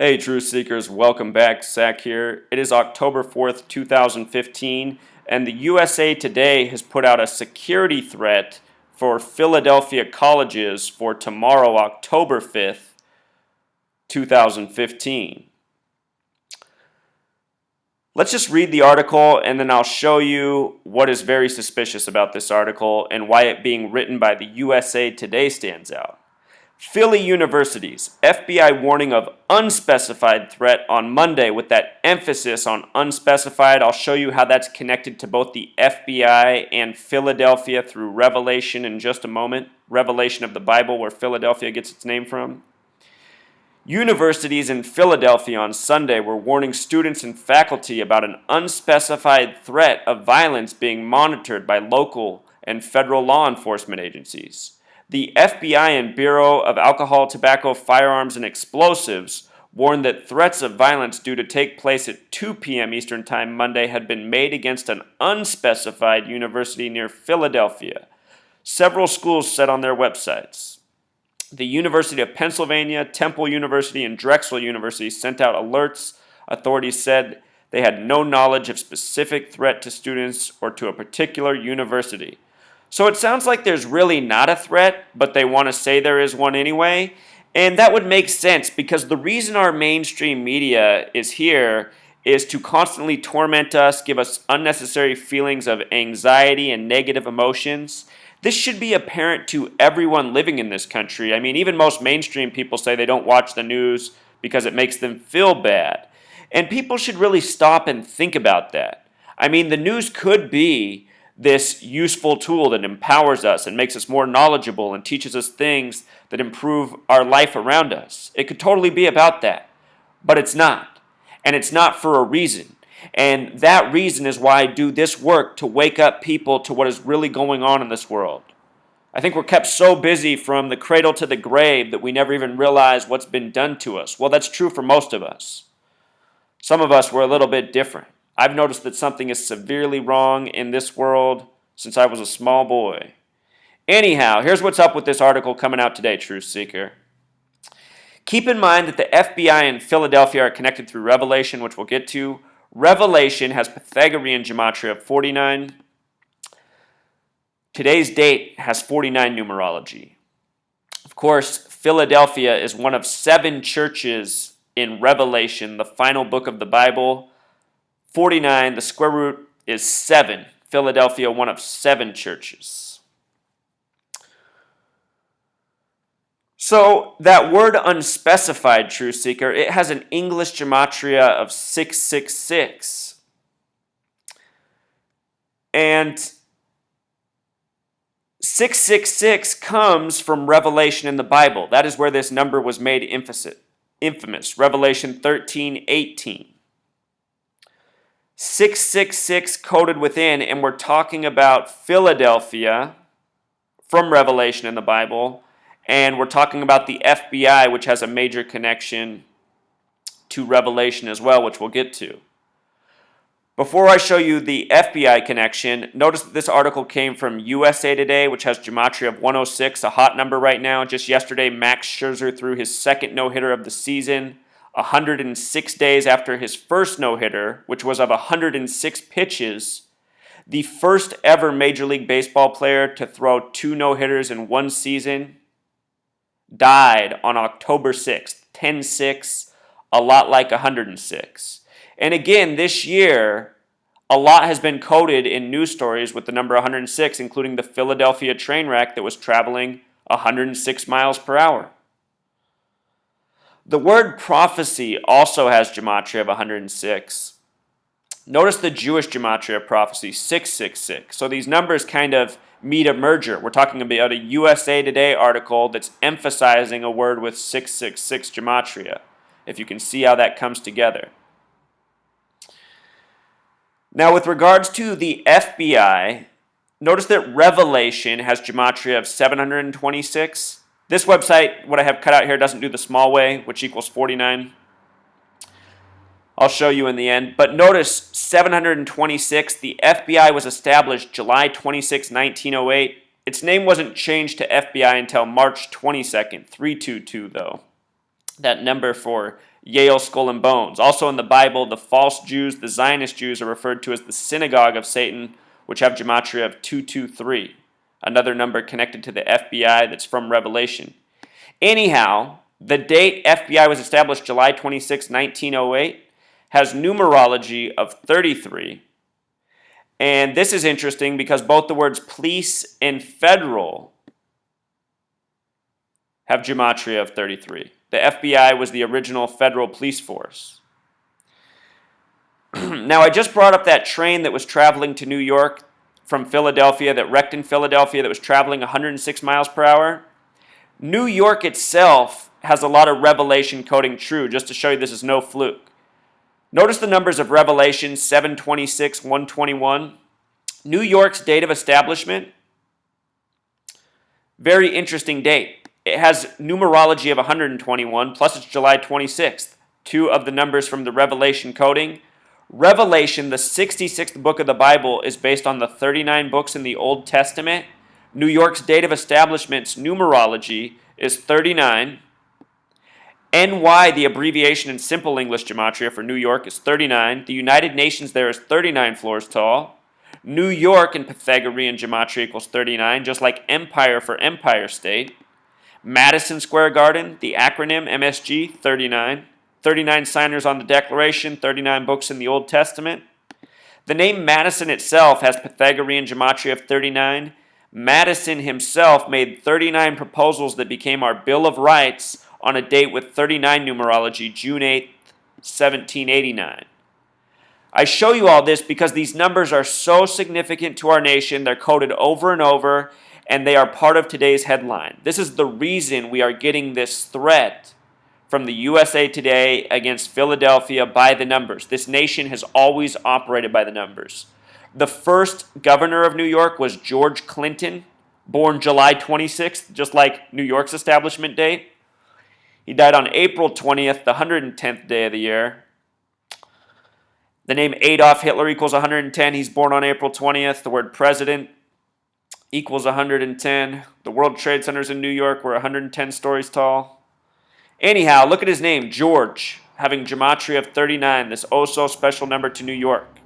Hey, Truth Seekers, welcome back. Zach here. It is October 4th, 2015, and the USA Today has put out a security threat for Philadelphia colleges for tomorrow, October 5th, 2015. Let's just read the article and then I'll show you what is very suspicious about this article and why it being written by the USA Today stands out. Philly universities, FBI warning of unspecified threat on Monday with that emphasis on unspecified. I'll show you how that's connected to both the FBI and Philadelphia through Revelation in just a moment. Revelation of the Bible, where Philadelphia gets its name from. Universities in Philadelphia on Sunday were warning students and faculty about an unspecified threat of violence being monitored by local and federal law enforcement agencies. The FBI and Bureau of Alcohol, Tobacco, Firearms, and Explosives warned that threats of violence due to take place at 2 p.m. Eastern Time Monday had been made against an unspecified university near Philadelphia. Several schools said on their websites. The University of Pennsylvania, Temple University, and Drexel University sent out alerts. Authorities said they had no knowledge of specific threat to students or to a particular university. So it sounds like there's really not a threat, but they want to say there is one anyway. And that would make sense because the reason our mainstream media is here is to constantly torment us, give us unnecessary feelings of anxiety and negative emotions. This should be apparent to everyone living in this country. I mean, even most mainstream people say they don't watch the news because it makes them feel bad. And people should really stop and think about that. I mean, the news could be this useful tool that empowers us and makes us more knowledgeable and teaches us things that improve our life around us. It could totally be about that, but it's not. And it's not for a reason. And that reason is why I do this work, to wake up people to what is really going on in this world. I think we're kept so busy from the cradle to the grave that we never even realize what's been done to us. Well, that's true for most of us. Some of us were a little bit different. I've noticed that something is severely wrong in this world since I was a small boy. Anyhow, here's what's up with this article coming out today, Truth Seeker. Keep in mind that the FBI and Philadelphia are connected through Revelation, which we'll get to. Revelation has Pythagorean gematria of 49. Today's date has 49 numerology. Of course, Philadelphia is one of 7 churches in Revelation, the final book of the Bible. 49, the square root is 7. Philadelphia, one of 7 churches. So that word unspecified, Truth Seeker, it has an English gematria of 666. And 666 comes from Revelation in the Bible. That is where this number was made infamous. Revelation 13:18. 666 coded within, and we're talking about Philadelphia from Revelation in the Bible, and we're talking about the FBI, which has a major connection to Revelation as well, which we'll get to. Before I show you the FBI connection, notice that this article came from USA Today, which has gematria of 106, a hot number right now. Just yesterday, Max Scherzer threw his second no-hitter of the season, 106 days after his first no-hitter, which was of 106 pitches. The first ever Major League Baseball player to throw 2 no-hitters in one season died on October 6th, 10-6, a lot like 106. And again, this year, a lot has been coded in news stories with the number 106, including the Philadelphia train wreck that was traveling 106 miles per hour. The word prophecy also has gematria of 106. Notice the Jewish gematria of prophecy, 666. So these numbers kind of meet a merger. We're talking about a USA Today article that's emphasizing a word with 666 gematria, if you can see how that comes together. Now, with regards to the FBI, notice that Revelation has gematria of 726. This website, what I have cut out here, doesn't do the small way, which equals 49. I'll show you in the end. But notice 726, the FBI was established July 26, 1908. Its name wasn't changed to FBI until March 22nd, 322 though. That number for Yale Skull and Bones. Also in the Bible, the false Jews, the Zionist Jews, are referred to as the synagogue of Satan, which have gematria of 223, another number connected to the FBI that's from Revelation. Anyhow, the date FBI was established, July 26, 1908, has numerology of 33. And this is interesting because both the words police and federal have gematria of 33. The FBI was the original federal police force. Now, I just brought up that train that was traveling to New York from Philadelphia, that wrecked in Philadelphia, that was traveling 106 miles per hour. New York itself has a lot of Revelation coding true, just to show you this is no fluke. Notice the numbers of Revelation 726, 121. New York's date of establishment, very interesting date. It has numerology of 121, plus it's July 26th. Two of the numbers from the Revelation coding. Revelation, the 66th book of the Bible, is based on the 39 books in the Old Testament. New York's date of establishment's numerology is 39. NY, the abbreviation in simple English gematria for New York, is 39. The United Nations there is 39 floors tall. New York in Pythagorean gematria equals 39, just like Empire for Empire State. Madison Square Garden, the acronym MSG, 39. 39 signers on the Declaration, 39 books in the Old Testament. The name Madison itself has Pythagorean gematria of 39. Madison himself made 39 proposals that became our Bill of Rights on a date with 39 numerology, June 8th, 1789. I show you all this because these numbers are so significant to our nation. They're coded over and over, and they are part of today's headline. This is the reason we are getting this threat from the USA Today against Philadelphia by the numbers. This nation has always operated by the numbers. The first governor of New York was George Clinton, born July 26th, just like New York's establishment date. He died on April 20th, the 110th day of the year. The name Adolf Hitler equals 110. He's born on April 20th. The word president equals 110. The World Trade Centers in New York were 110 stories tall. Anyhow, look at his name, George, having gematria of 39, this oh so special number to New York.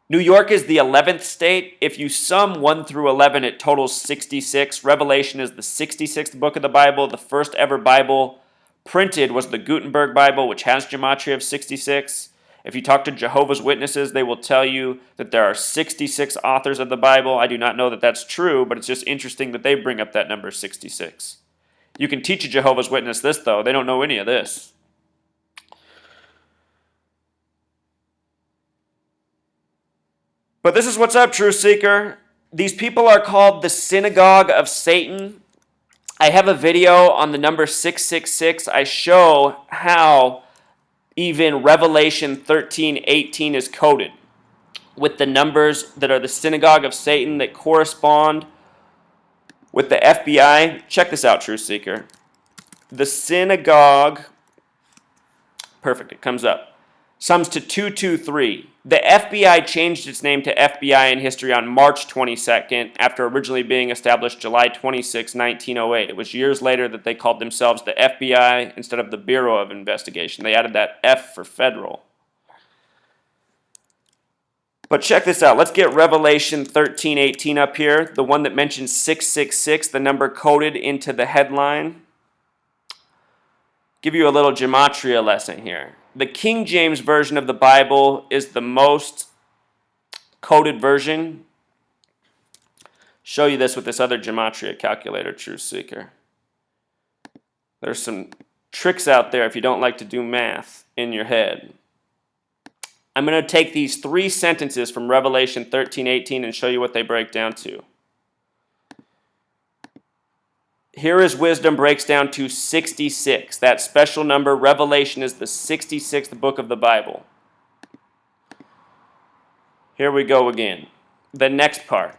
New York is the 11th state. If you sum 1 through 11, it totals 66. Revelation is the 66th book of the Bible. The first ever Bible printed was the Gutenberg Bible, which has gematria of 66. If you talk to Jehovah's Witnesses, they will tell you that there are 66 authors of the Bible. I do not know that that's true, but it's just interesting that they bring up that number 66. You can teach a Jehovah's Witness this, though. They don't know any of this. But this is what's up, Truth Seeker. These people are called the synagogue of Satan. I have a video on the number 666. I show how even Revelation 13:18 is coded with the numbers that are the synagogue of Satan that correspond with the FBI. Check this out, Truth Seeker. The synagogue, perfect, it comes up, sums to 223. The FBI changed its name to FBI in history on March 22nd after originally being established July 26, 1908. It was years later that they called themselves the FBI instead of the Bureau of Investigation. They added that F for federal. But check this out. Let's get Revelation 13:18 up here, the one that mentions 666, the number coded into the headline. Give you a little gematria lesson here. The King James Version of the Bible is the most coded version. Show you this with this other gematria calculator, Truth Seeker. There's some tricks out there if you don't like to do math in your head. I'm going to take these 3 sentences from Revelation 13:18 and show you what they break down to. Here is wisdom breaks down to 66. That special number, Revelation, is the 66th book of the Bible. Here we go again. The next part.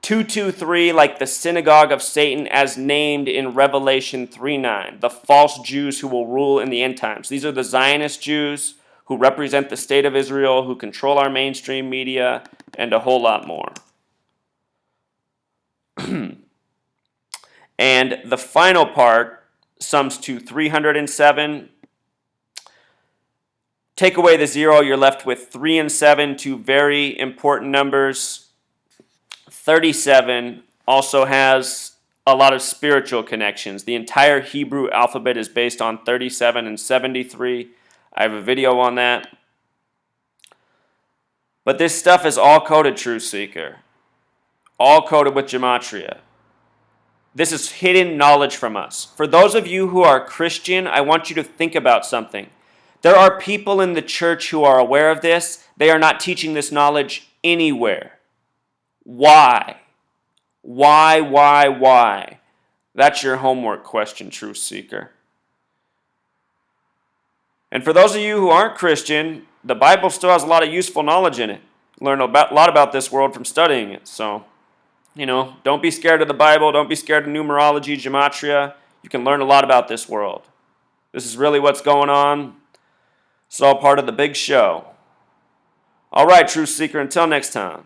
223, like the synagogue of Satan as named in Revelation 3:9. The false Jews who will rule in the end times. These are the Zionist Jews who represent the state of Israel, who control our mainstream media, and a whole lot more. And the final part sums to 307. Take away the 0, you're left with 3 and 7, two very important numbers. 37 also has a lot of spiritual connections. The entire Hebrew alphabet is based on 37 and 73. I have a video on that. But this stuff is all coded, Truth Seeker. All coded with gematria. This is hidden knowledge from us. For those of you who are Christian, I want you to think about something. There are people in the church who are aware of this. They are not teaching this knowledge anywhere. Why? Why? That's your homework question, Truth Seeker. And for those of you who aren't Christian, the Bible still has a lot of useful knowledge in it. Learn a lot about this world from studying it. So, don't be scared of the Bible. Don't be scared of numerology, gematria. You can learn a lot about this world. This is really what's going on. It's all part of the big show. All right, Truth Seeker, until next time.